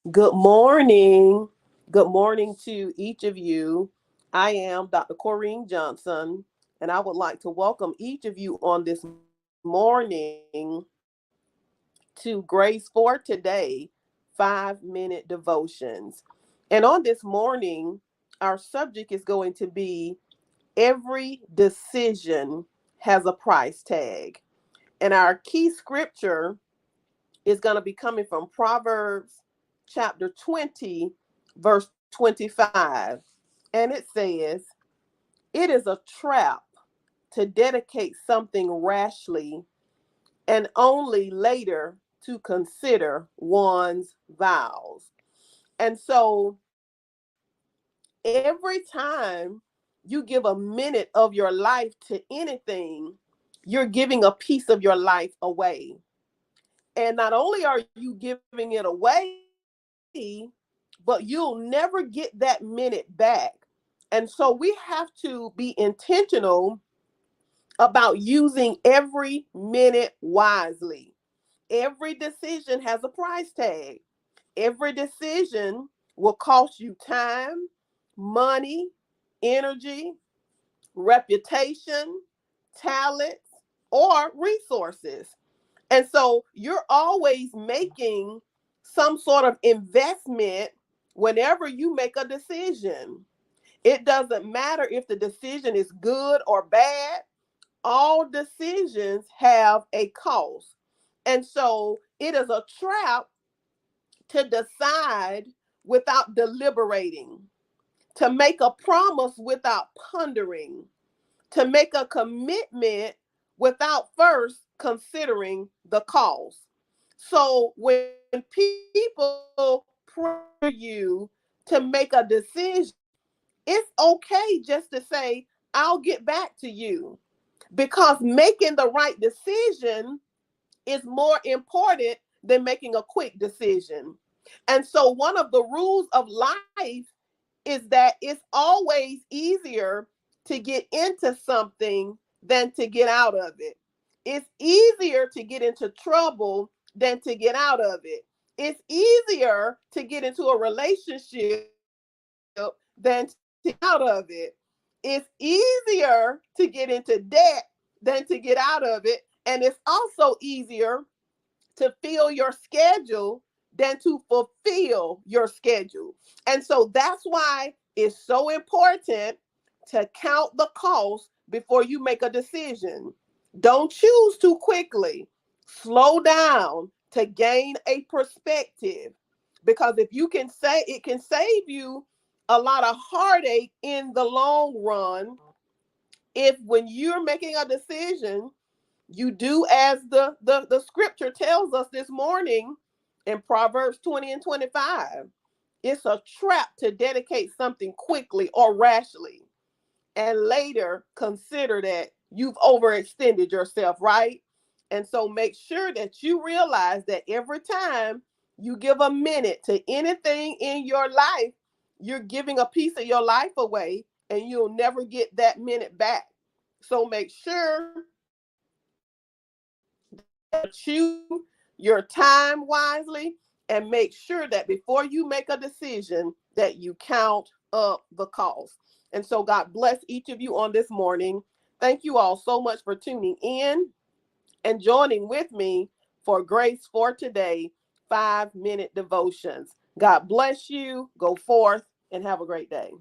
Good morning. Good morning to each of you. I am Dr. Corrine Johnson, and I would like to welcome each of you on this morning to Grace for Today 5 Minute Devotions. And on this morning, our subject is going to be Every Decision Has a Price Tag. And our key scripture is going to be coming from Proverbs chapter 20, verse 25. And it says, "It is a trap to dedicate something rashly and only later to consider one's vows." And so every time you give a minute of your life to anything, you're giving a piece of your life away. And not only are you giving it away, but you'll never get that minute back. And so we have to be intentional about using every minute wisely. Every decision has a price tag. Every decision will cost you time, money, energy, reputation, talent, or resources. And so you're always making some sort of investment whenever you make a decision. It doesn't matter if the decision is good or bad, all decisions have a cost. And so it is a trap to decide without deliberating, to make a promise without pondering, to make a commitment without first considering the cost. So when people pressure you to make a decision, it's okay just to say, "I'll get back to you," because making the right decision is more important than making a quick decision. And so one of the rules of life is that it's always easier to get into something than to get out of it. It's easier to get into trouble than to get out of it. It's easier to get into a relationship than to get out of it. It's easier to get into debt than to get out of it. And it's also easier to fill your schedule than to fulfill your schedule. And so that's why it's so important to count the cost before you make a decision. Don't choose too quickly. Slow down to gain a perspective. Because if you can say it can save you a lot of heartache in the long run if when you're making a decision you do as the scripture tells us this morning in Proverbs 20 and 25. It's a trap to dedicate something quickly or rashly and later consider that you've overextended yourself, right? And so make sure that you realize that every time you give a minute to anything in your life, you're giving a piece of your life away and you'll never get that minute back. So make sure choose your time wisely and make sure that before you make a decision that you count up the cost. And so God bless each of you on this morning. Thank you all so much for tuning in and joining with me for Grace for Today 5 Minute Devotions. God bless you. Go forth and have a great day.